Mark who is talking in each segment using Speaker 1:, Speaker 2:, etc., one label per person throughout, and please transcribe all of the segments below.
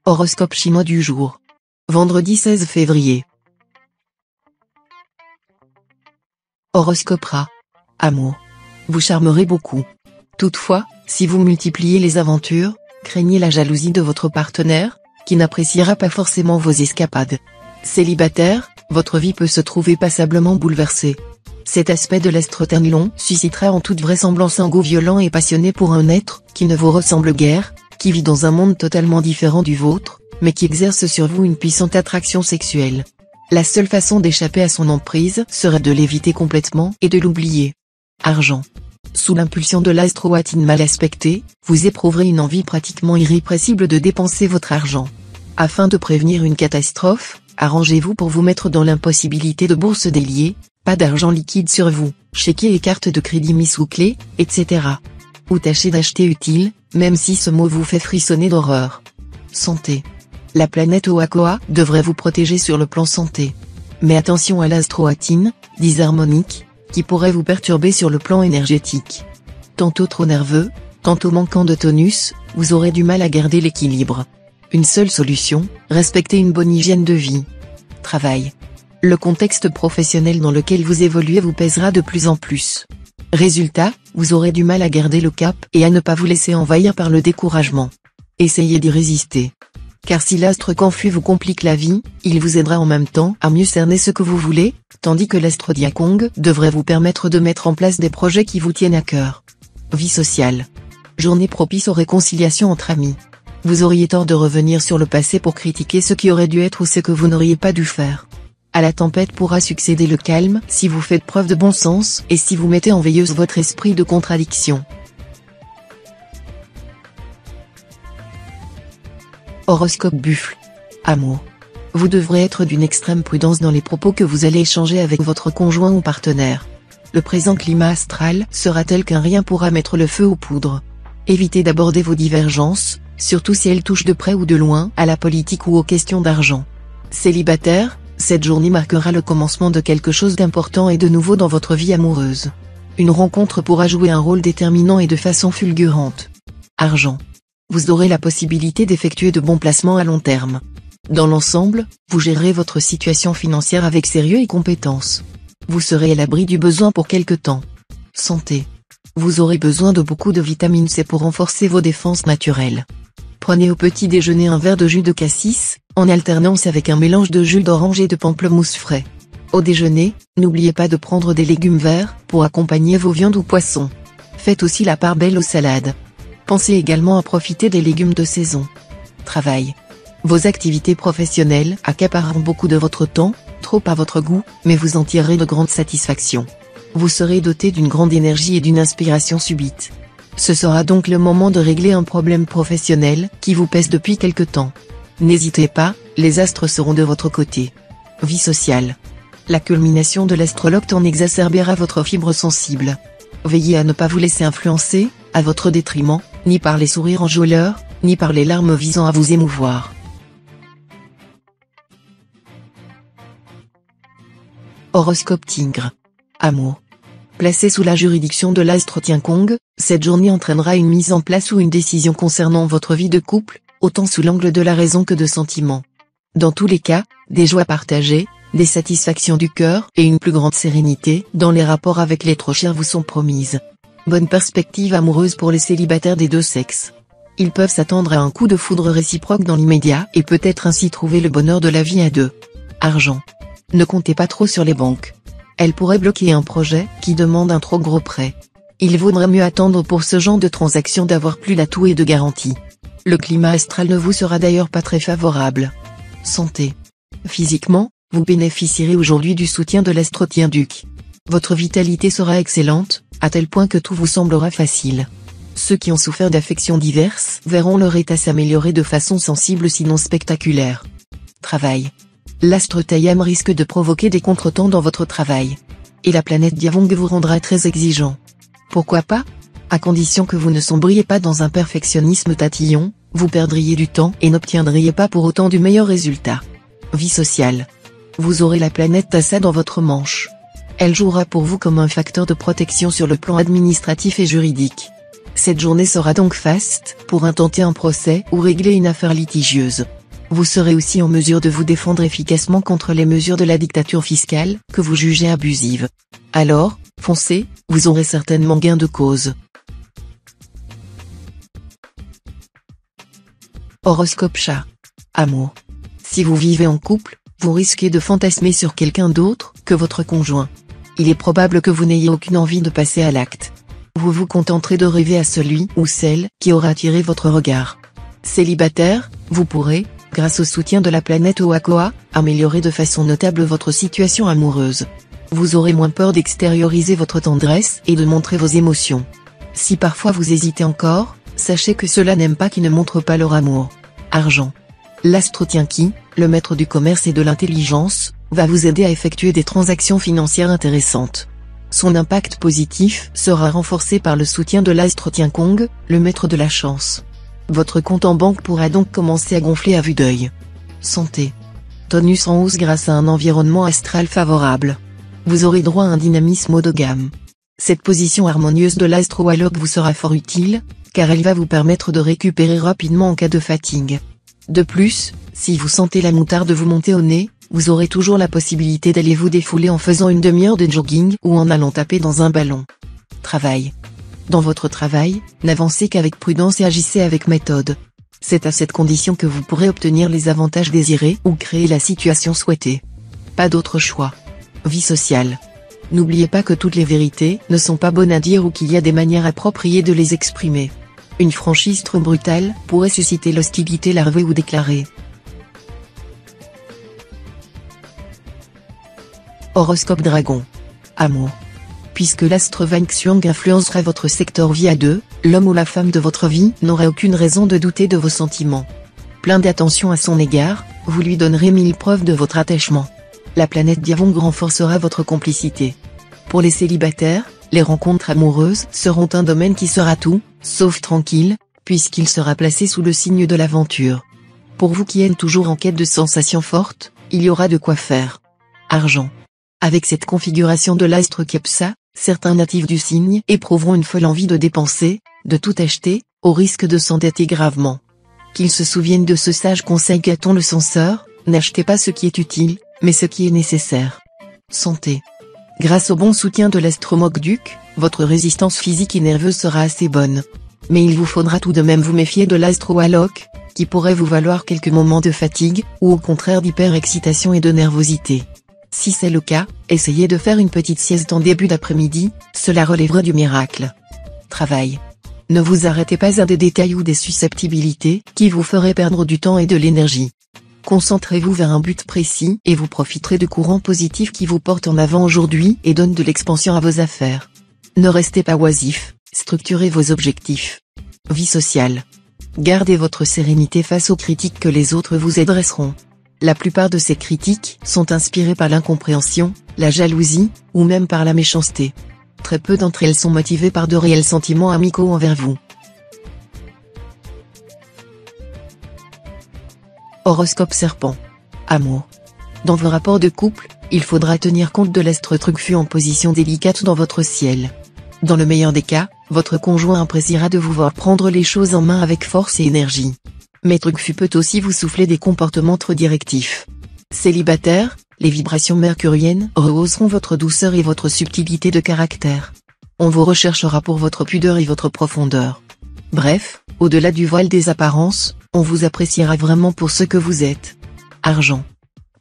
Speaker 1: Horoscope chinois du jour. Vendredi 16 février. Horoscope Rat. Amour. Vous charmerez beaucoup. Toutefois, si vous multipliez les aventures, craignez la jalousie de votre partenaire, qui n'appréciera pas forcément vos escapades. Célibataire, votre vie peut se trouver passablement bouleversée. Cet aspect de l'astre Tanlong suscitera en toute vraisemblance un goût violent et passionné pour un être qui ne vous ressemble guère, qui vit dans un monde totalement différent du vôtre, mais qui exerce sur vous une puissante attraction sexuelle. La seule façon d'échapper à son emprise serait de l'éviter complètement et de l'oublier. Argent. Sous l'impulsion de l'astre Watine mal aspecté, vous éprouverez une envie pratiquement irrépressible de dépenser votre argent. Afin de prévenir une catastrophe, arrangez-vous pour vous mettre dans l'impossibilité de bourse délier, pas d'argent liquide sur vous, chéquier et cartes de crédit mis sous clé, etc. Ou tâchez d'acheter utile, même si ce mot vous fait frissonner d'horreur. Santé. La planète Oakoa devrait vous protéger sur le plan santé. Mais attention à l'astro-Watine, disharmonique, qui pourrait vous perturber sur le plan énergétique. Tantôt trop nerveux, tantôt manquant de tonus, vous aurez du mal à garder l'équilibre. Une seule solution, respecter une bonne hygiène de vie. Travail. Le contexte professionnel dans lequel vous évoluez vous pèsera de plus en plus. Résultat, vous aurez du mal à garder le cap et à ne pas vous laisser envahir par le découragement. Essayez d'y résister. Car si l'astre confus vous complique la vie, il vous aidera en même temps à mieux cerner ce que vous voulez, tandis que l'astre Diakong devrait vous permettre de mettre en place des projets qui vous tiennent à cœur. Vie sociale. Journée propice aux réconciliations entre amis. Vous auriez tort de revenir sur le passé pour critiquer ce qui aurait dû être ou ce que vous n'auriez pas dû faire. À la tempête pourra succéder le calme si vous faites preuve de bon sens et si vous mettez en veilleuse votre esprit de contradiction. Horoscope Buffle. Amour. Vous devrez être d'une extrême prudence dans les propos que vous allez échanger avec votre conjoint ou partenaire. Le présent climat astral sera tel qu'un rien pourra mettre le feu aux poudres. Évitez d'aborder vos divergences, surtout si elles touchent de près ou de loin à la politique ou aux questions d'argent. Célibataire, cette journée marquera le commencement de quelque chose d'important et de nouveau dans votre vie amoureuse. Une rencontre pourra jouer un rôle déterminant et de façon fulgurante. Argent. Vous aurez la possibilité d'effectuer de bons placements à long terme. Dans l'ensemble, vous gérerez votre situation financière avec sérieux et compétence. Vous serez à l'abri du besoin pour quelque temps. Santé. Vous aurez besoin de beaucoup de vitamine C pour renforcer vos défenses naturelles. Prenez au petit déjeuner un verre de jus de cassis, en alternance avec un mélange de jus d'orange et de pamplemousse frais. Au déjeuner, n'oubliez pas de prendre des légumes verts, pour accompagner vos viandes ou poissons. Faites aussi la part belle aux salades. Pensez également à profiter des légumes de saison. Travail. Vos activités professionnelles accapareront beaucoup de votre temps, trop à votre goût, mais vous en tirerez de grandes satisfactions. Vous serez doté d'une grande énergie et d'une inspiration subite. Ce sera donc le moment de régler un problème professionnel qui vous pèse depuis quelque temps. N'hésitez pas, les astres seront de votre côté. Vie sociale. La culmination de l'astrologue en exacerbera votre fibre sensible. Veillez à ne pas vous laisser influencer, à votre détriment, ni par les sourires enjôleurs, ni par les larmes visant à vous émouvoir. Horoscope Tigre. Amour. Placé sous la juridiction de l'astre Tiankong, cette journée entraînera une mise en place ou une décision concernant votre vie de couple, autant sous l'angle de la raison que de sentiments. Dans tous les cas, des joies partagées, des satisfactions du cœur et une plus grande sérénité dans les rapports avec l'être cher vous sont promises. Bonne perspective amoureuse pour les célibataires des deux sexes. Ils peuvent s'attendre à un coup de foudre réciproque dans l'immédiat et peut-être ainsi trouver le bonheur de la vie à deux. Argent. Ne comptez pas trop sur les banques. Elles pourraient bloquer un projet qui demande un trop gros prêt. Il vaudrait mieux attendre pour ce genre de transaction d'avoir plus d'atouts et de garanties. Le climat astral ne vous sera d'ailleurs pas très favorable. Santé. Physiquement, vous bénéficierez aujourd'hui du soutien de l'astre Tienduc. Votre vitalité sera excellente, à tel point que tout vous semblera facile. Ceux qui ont souffert d'affections diverses verront leur état s'améliorer de façon sensible sinon spectaculaire. Travail. L'astre Taiyam risque de provoquer des contretemps dans votre travail. Et la planète Diavong vous rendra très exigeant. Pourquoi pas? À condition que vous ne sombriez pas dans un perfectionnisme tatillon, vous perdriez du temps et n'obtiendriez pas pour autant du meilleur résultat. Vie sociale. Vous aurez la planète Tassa dans votre manche. Elle jouera pour vous comme un facteur de protection sur le plan administratif et juridique. Cette journée sera donc faste pour intenter un procès ou régler une affaire litigieuse. Vous serez aussi en mesure de vous défendre efficacement contre les mesures de la dictature fiscale que vous jugez abusives. Alors, foncez, vous aurez certainement gain de cause. Horoscope chat. Amour. Si vous vivez en couple, vous risquez de fantasmer sur quelqu'un d'autre que votre conjoint. Il est probable que vous n'ayez aucune envie de passer à l'acte. Vous vous contenterez de rêver à celui ou celle qui aura attiré votre regard. Célibataire, vous pourrez, grâce au soutien de la planète Oakoa, améliorer de façon notable votre situation amoureuse. Vous aurez moins peur d'extérioriser votre tendresse et de montrer vos émotions. Si parfois vous hésitez encore, sachez que cela n'aime pas qui ne montrent pas leur amour. Argent. L'astre Tienki, le maître du commerce et de l'intelligence, va vous aider à effectuer des transactions financières intéressantes. Son impact positif sera renforcé par le soutien de l'astre Tiankong, le maître de la chance. Votre compte en banque pourra donc commencer à gonfler à vue d'œil. Santé. Tonus en hausse grâce à un environnement astral favorable. Vous aurez droit à un dynamisme haut de gamme. Cette position harmonieuse de l'astre Walok vous sera fort utile, car elle va vous permettre de récupérer rapidement en cas de fatigue. De plus, si vous sentez la moutarde vous monter au nez, vous aurez toujours la possibilité d'aller vous défouler en faisant une demi-heure de jogging ou en allant taper dans un ballon. Travail. Dans votre travail, n'avancez qu'avec prudence et agissez avec méthode. C'est à cette condition que vous pourrez obtenir les avantages désirés ou créer la situation souhaitée. Pas d'autre choix. Vie sociale. N'oubliez pas que toutes les vérités ne sont pas bonnes à dire ou qu'il y a des manières appropriées de les exprimer. Une franchise trop brutale pourrait susciter l'hostilité larvée ou déclarée. Horoscope Dragon. Amour. Puisque l'astre Vanxiang influencera votre secteur vie à deux, l'homme ou la femme de votre vie n'aura aucune raison de douter de vos sentiments. Plein d'attention à son égard, vous lui donnerez 1000 preuves de votre attachement. La planète Diavong renforcera votre complicité. Pour les célibataires, les rencontres amoureuses seront un domaine qui sera tout, sauf tranquille, puisqu'il sera placé sous le signe de l'aventure. Pour vous qui êtes toujours en quête de sensations fortes, il y aura de quoi faire. Argent. Avec cette configuration de l'astre Kepsa, certains natifs du signe éprouveront une folle envie de dépenser, de tout acheter, au risque de s'endetter gravement. Qu'ils se souviennent de ce sage conseil Caton le censeur, n'achetez pas ce qui est utile, mais ce qui est nécessaire. Santé. Grâce au bon soutien de l'astre Mokduk, votre résistance physique et nerveuse sera assez bonne. Mais il vous faudra tout de même vous méfier de l'astre Walok, qui pourrait vous valoir quelques moments de fatigue, ou au contraire d'hyperexcitation et de nervosité. Si c'est le cas, essayez de faire une petite sieste en début d'après-midi, cela relèvera du miracle. Travail. Ne vous arrêtez pas à des détails ou des susceptibilités qui vous feraient perdre du temps et de l'énergie. Concentrez-vous vers un but précis et vous profiterez de courants positifs qui vous portent en avant aujourd'hui et donnent de l'expansion à vos affaires. Ne restez pas oisif, structurez vos objectifs. Vie sociale. Gardez votre sérénité face aux critiques que les autres vous adresseront. La plupart de ces critiques sont inspirées par l'incompréhension, la jalousie, ou même par la méchanceté. Très peu d'entre elles sont motivées par de réels sentiments amicaux envers vous. Horoscope Serpent. Amour. Dans vos rapports de couple, il faudra tenir compte de l'astre Trucfu en position délicate dans votre ciel. Dans le meilleur des cas, votre conjoint appréciera de vous voir prendre les choses en main avec force et énergie. Mais Trucfu peut aussi vous souffler des comportements trop directifs. Célibataire, les vibrations mercuriennes rehausseront votre douceur et votre subtilité de caractère. On vous recherchera pour votre pudeur et votre profondeur. Bref, au-delà du voile des apparences, on vous appréciera vraiment pour ce que vous êtes. Argent.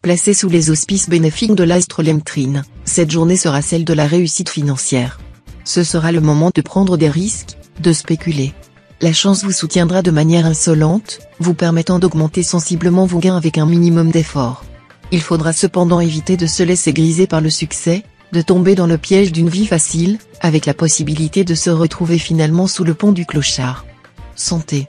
Speaker 1: Placé sous les auspices bénéfiques de l'astre Lemtrine, cette journée sera celle de la réussite financière. Ce sera le moment de prendre des risques, de spéculer. La chance vous soutiendra de manière insolente, vous permettant d'augmenter sensiblement vos gains avec un minimum d'effort. Il faudra cependant éviter de se laisser griser par le succès, de tomber dans le piège d'une vie facile, avec la possibilité de se retrouver finalement sous le pont du clochard. Santé.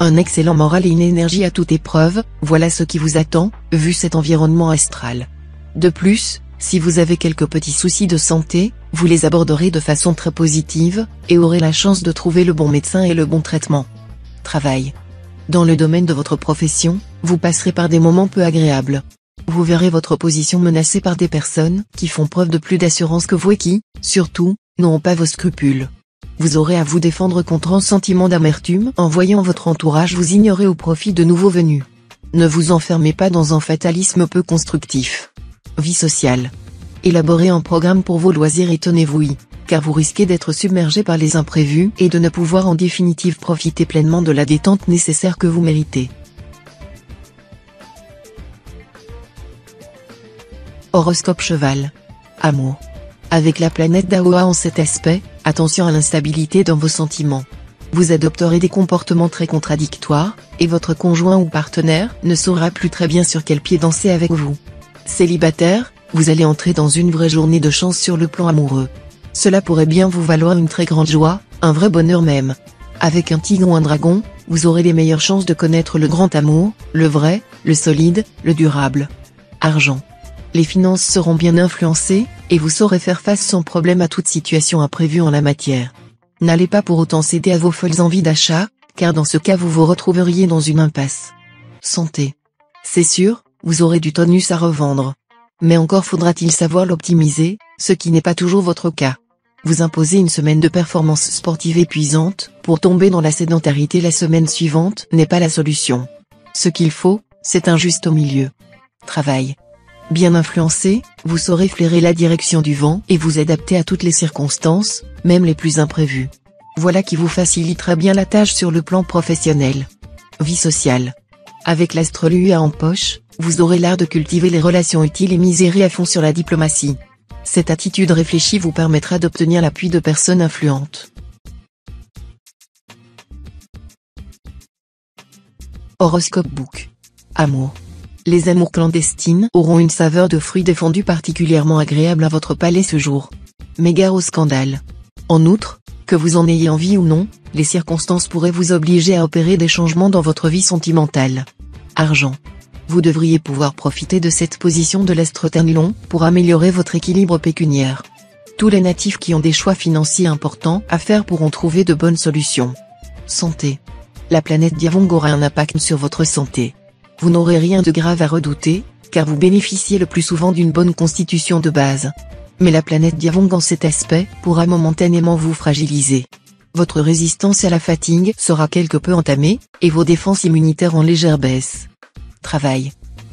Speaker 1: Un excellent moral et une énergie à toute épreuve, voilà ce qui vous attend, vu cet environnement astral. De plus, si vous avez quelques petits soucis de santé, vous les aborderez de façon très positive, et aurez la chance de trouver le bon médecin et le bon traitement. Travail. Dans le domaine de votre profession, vous passerez par des moments peu agréables. Vous verrez votre position menacée par des personnes qui font preuve de plus d'assurance que vous et qui, surtout, n'auront pas vos scrupules. Vous aurez à vous défendre contre un sentiment d'amertume en voyant votre entourage vous ignorer au profit de nouveaux venus. Ne vous enfermez pas dans un fatalisme peu constructif. Vie sociale. Élaborez un programme pour vos loisirs et tenez-vous-y, car vous risquez d'être submergé par les imprévus et de ne pouvoir en définitive profiter pleinement de la détente nécessaire que vous méritez. Horoscope Cheval. Amour. Avec la planète d'Aoa en cet aspect, attention à l'instabilité dans vos sentiments. Vous adopterez des comportements très contradictoires, et votre conjoint ou partenaire ne saura plus très bien sur quel pied danser avec vous. Célibataire, vous allez entrer dans une vraie journée de chance sur le plan amoureux. Cela pourrait bien vous valoir une très grande joie, un vrai bonheur même. Avec un tigre ou un dragon, vous aurez les meilleures chances de connaître le grand amour, le vrai, le solide, le durable. Argent. Les finances seront bien influencées, et vous saurez faire face sans problème à toute situation imprévue en la matière. N'allez pas pour autant céder à vos folles envies d'achat, car dans ce cas vous vous retrouveriez dans une impasse. Santé. C'est sûr, vous aurez du tonus à revendre. Mais encore faudra-t-il savoir l'optimiser, ce qui n'est pas toujours votre cas. Vous imposez une semaine de performance sportive épuisante, pour tomber dans la sédentarité la semaine suivante n'est pas la solution. Ce qu'il faut, c'est un juste milieu. Travail. Bien influencé, vous saurez flairer la direction du vent et vous adapter à toutes les circonstances, même les plus imprévues. Voilà qui vous facilitera bien la tâche sur le plan professionnel. Vie sociale. Avec l'astre Lua en poche, vous aurez l'art de cultiver les relations utiles et miserez à fond sur la diplomatie. Cette attitude réfléchie vous permettra d'obtenir l'appui de personnes influentes. Horoscope Book. Amour. Les amours clandestines auront une saveur de fruits défendus particulièrement agréable à votre palais ce jour. Mais gare au scandale. En outre, que vous en ayez envie ou non, les circonstances pourraient vous obliger à opérer des changements dans votre vie sentimentale. Argent. Vous devriez pouvoir profiter de cette position de l'astre Ternilon pour améliorer votre équilibre pécuniaire. Tous les natifs qui ont des choix financiers importants à faire pourront trouver de bonnes solutions. Santé. La planète Diavong aura un impact sur votre santé. Vous n'aurez rien de grave à redouter, car vous bénéficiez le plus souvent d'une bonne constitution de base. Mais la planète Diavong en cet aspect pourra momentanément vous fragiliser. Votre résistance à la fatigue sera quelque peu entamée, et vos défenses immunitaires en légère baisse. Travail.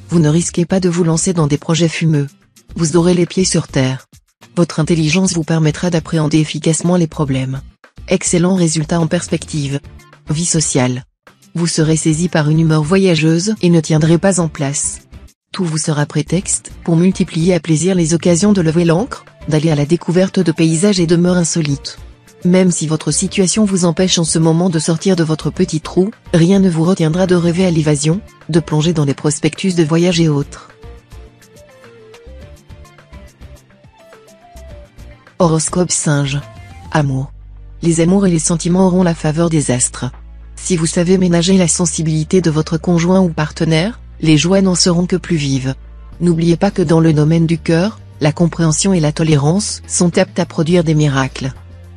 Speaker 1: Vous ne risquez pas de vous lancer dans des projets fumeux. Vous aurez les pieds sur terre. Votre intelligence vous permettra d'appréhender efficacement les problèmes. Excellent résultat en perspective. Vie sociale. Vous serez saisi par une humeur voyageuse et ne tiendrez pas en place. Tout vous sera prétexte pour multiplier à plaisir les occasions de lever l'ancre, d'aller à la découverte de paysages et demeures insolites. Même si votre situation vous empêche en ce moment de sortir de votre petit trou, rien ne vous retiendra de rêver à l'évasion, de plonger dans les prospectus de voyage et autres. Horoscope Singe. Amour. Les amours et les sentiments auront la faveur des astres. Si vous savez ménager la sensibilité de votre conjoint ou partenaire, les joies n'en seront que plus vives. N'oubliez pas que dans le domaine du cœur, la compréhension et la tolérance sont aptes à produire des miracles.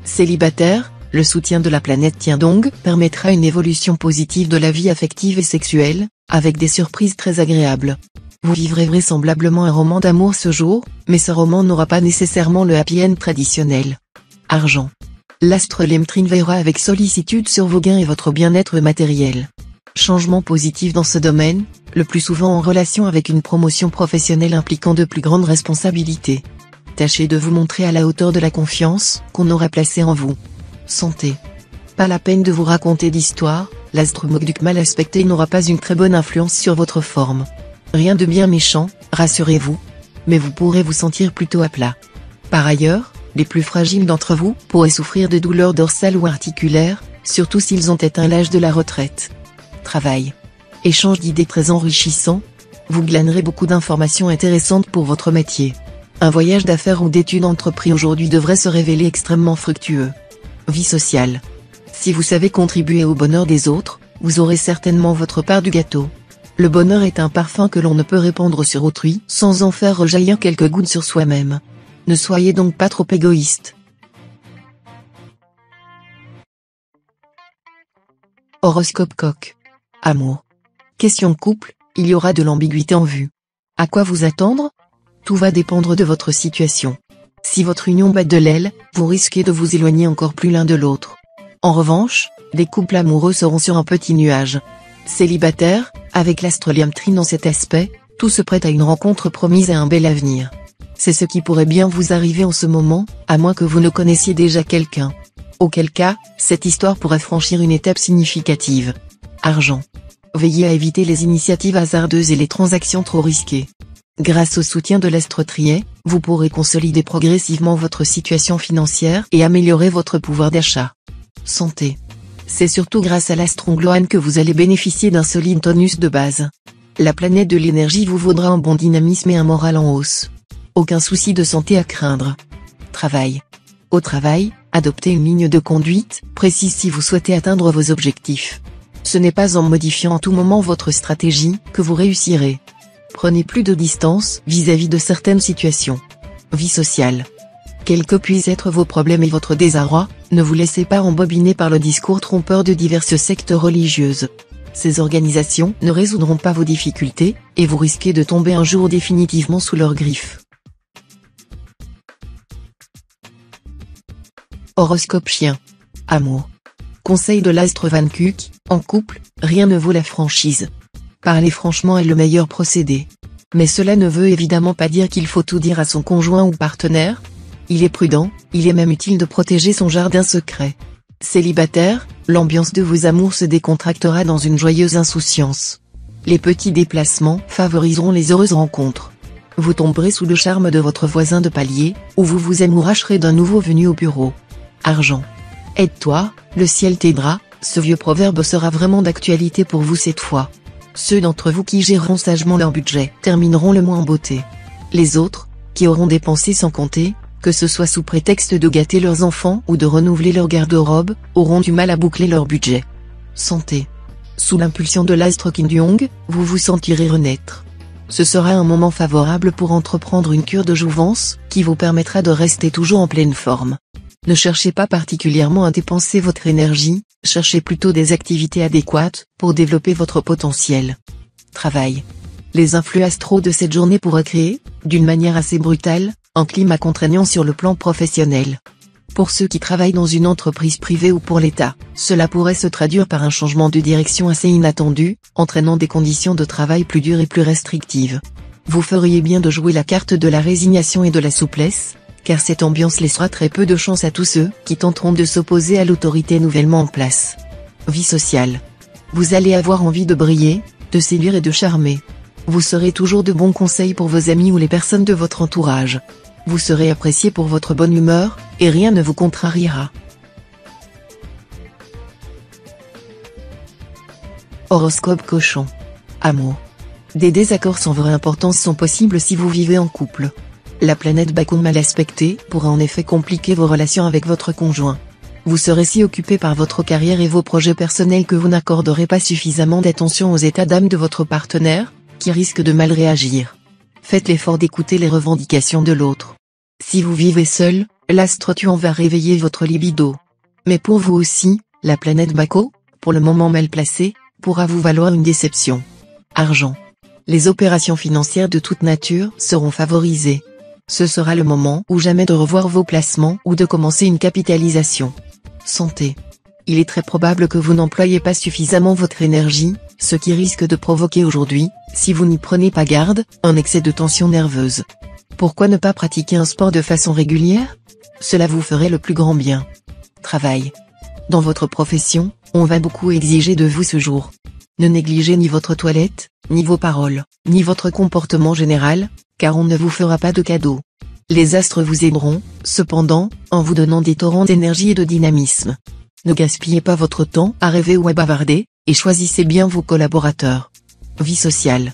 Speaker 1: Célibataire, le soutien de la planète Tiendong permettra une évolution positive de la vie affective et sexuelle, avec des surprises très agréables. Vous vivrez vraisemblablement un roman d'amour ce jour, mais ce roman n'aura pas nécessairement le happy end traditionnel. Argent. L'astre Lemtrin veillera avec sollicitude sur vos gains et votre bien-être matériel. Changement positif dans ce domaine, le plus souvent en relation avec une promotion professionnelle impliquant de plus grandes responsabilités. Tâchez de vous montrer à la hauteur de la confiance qu'on aura placée en vous. Santé. Pas la peine de vous raconter d'histoire, l'astre Mogduk mal aspecté n'aura pas une très bonne influence sur votre forme. Rien de bien méchant, rassurez-vous. Mais vous pourrez vous sentir plutôt à plat. Par ailleurs, les plus fragiles d'entre vous pourraient souffrir de douleurs dorsales ou articulaires, surtout s'ils ont atteint l'âge de la retraite. Travail. Échange d'idées très enrichissant. Vous glanerez beaucoup d'informations intéressantes pour votre métier. Un voyage d'affaires ou d'études entrepris aujourd'hui devrait se révéler extrêmement fructueux. Vie sociale. Si vous savez contribuer au bonheur des autres, vous aurez certainement votre part du gâteau. Le bonheur est un parfum que l'on ne peut répandre sur autrui sans en faire rejaillir quelques gouttes sur soi-même. Ne soyez donc pas trop égoïste. Horoscope Coq. Amour. Question couple, il y aura de l'ambiguïté en vue. À quoi vous attendre? Tout va dépendre de votre situation. Si votre union bat de l'aile, vous risquez de vous éloigner encore plus l'un de l'autre. En revanche, les couples amoureux seront sur un petit nuage. Célibataire, avec l'astre Liam Trine dans cet aspect, tout se prête à une rencontre promise et un bel avenir. C'est ce qui pourrait bien vous arriver en ce moment, à moins que vous ne connaissiez déjà quelqu'un. Auquel cas, cette histoire pourrait franchir une étape significative. Argent. Veillez à éviter les initiatives hasardeuses et les transactions trop risquées. Grâce au soutien de l'astre Trier, vous pourrez consolider progressivement votre situation financière et améliorer votre pouvoir d'achat. Santé. C'est surtout grâce à l'astre Ongloane que vous allez bénéficier d'un solide tonus de base. La planète de l'énergie vous vaudra un bon dynamisme et un moral en hausse. Aucun souci de santé à craindre. Travail. Au travail, adoptez une ligne de conduite précise si vous souhaitez atteindre vos objectifs. Ce n'est pas en modifiant en tout moment votre stratégie que vous réussirez. Prenez plus de distance vis-à-vis de certaines situations. Vie sociale. Quels que puissent être vos problèmes et votre désarroi, ne vous laissez pas embobiner par le discours trompeur de diverses sectes religieuses. Ces organisations ne résoudront pas vos difficultés, et vous risquez de tomber un jour définitivement sous leurs griffes. Horoscope chien. Amour. Conseil de l'astre Van Kuck, en couple, rien ne vaut la franchise. Parler franchement est le meilleur procédé. Mais cela ne veut évidemment pas dire qu'il faut tout dire à son conjoint ou partenaire. Il est prudent, il est même utile de protéger son jardin secret. Célibataire, l'ambiance de vos amours se décontractera dans une joyeuse insouciance. Les petits déplacements favoriseront les heureuses rencontres. Vous tomberez sous le charme de votre voisin de palier, ou vous vous amouracherez d'un nouveau venu au bureau. Argent. Aide-toi, le ciel t'aidera, ce vieux proverbe sera vraiment d'actualité pour vous cette fois. Ceux d'entre vous qui géreront sagement leur budget termineront le mois en beauté. Les autres, qui auront dépensé sans compter, que ce soit sous prétexte de gâter leurs enfants ou de renouveler leur garde-robe, auront du mal à boucler leur budget. Santé. Sous l'impulsion de l'astre Kim Jong, vous vous sentirez renaître. Ce sera un moment favorable pour entreprendre une cure de jouvence, qui vous permettra de rester toujours en pleine forme. Ne cherchez pas particulièrement à dépenser votre énergie, cherchez plutôt des activités adéquates, pour développer votre potentiel. Travail. Les influx astraux de cette journée pourraient créer, d'une manière assez brutale, un climat contraignant sur le plan professionnel. Pour ceux qui travaillent dans une entreprise privée ou pour l'État, cela pourrait se traduire par un changement de direction assez inattendu, entraînant des conditions de travail plus dures et plus restrictives. Vous feriez bien de jouer la carte de la résignation et de la souplesse, car cette ambiance laissera très peu de chance à tous ceux qui tenteront de s'opposer à l'autorité nouvellement en place. Vie sociale. Vous allez avoir envie de briller, de séduire et de charmer. Vous serez toujours de bons conseils pour vos amis ou les personnes de votre entourage. Vous serez apprécié pour votre bonne humeur, et rien ne vous contrariera. Horoscope cochon. Amour. Des désaccords sans vraie importance sont possibles si vous vivez en couple. La planète Bacon mal aspectée pourra en effet compliquer vos relations avec votre conjoint. Vous serez si occupé par votre carrière et vos projets personnels que vous n'accorderez pas suffisamment d'attention aux états d'âme de votre partenaire, qui risque de mal réagir. Faites l'effort d'écouter les revendications de l'autre. Si vous vivez seul, l'astre Tuan va réveiller votre libido. Mais pour vous aussi, la planète Baco, pour le moment mal placée, pourra vous valoir une déception. Argent. Les opérations financières de toute nature seront favorisées. Ce sera le moment ou jamais de revoir vos placements ou de commencer une capitalisation. Santé. Il est très probable que vous n'employez pas suffisamment votre énergie, ce qui risque de provoquer aujourd'hui, si vous n'y prenez pas garde, un excès de tension nerveuse. Pourquoi ne pas pratiquer un sport de façon régulière? Cela vous ferait le plus grand bien. Travail. Dans votre profession, on va beaucoup exiger de vous ce jour. Ne négligez ni votre toilette, ni vos paroles, ni votre comportement général, car on ne vous fera pas de cadeaux. Les astres vous aideront, cependant, en vous donnant des torrents d'énergie et de dynamisme. Ne gaspillez pas votre temps à rêver ou à bavarder, et choisissez bien vos collaborateurs. Vie sociale.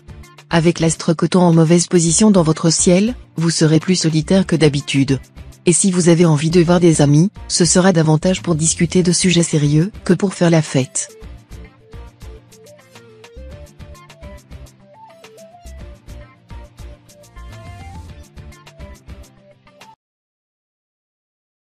Speaker 1: Avec l'astre Coton en mauvaise position dans votre ciel, vous serez plus solitaire que d'habitude. Et si vous avez envie de voir des amis, ce sera davantage pour discuter de sujets sérieux que pour faire la fête.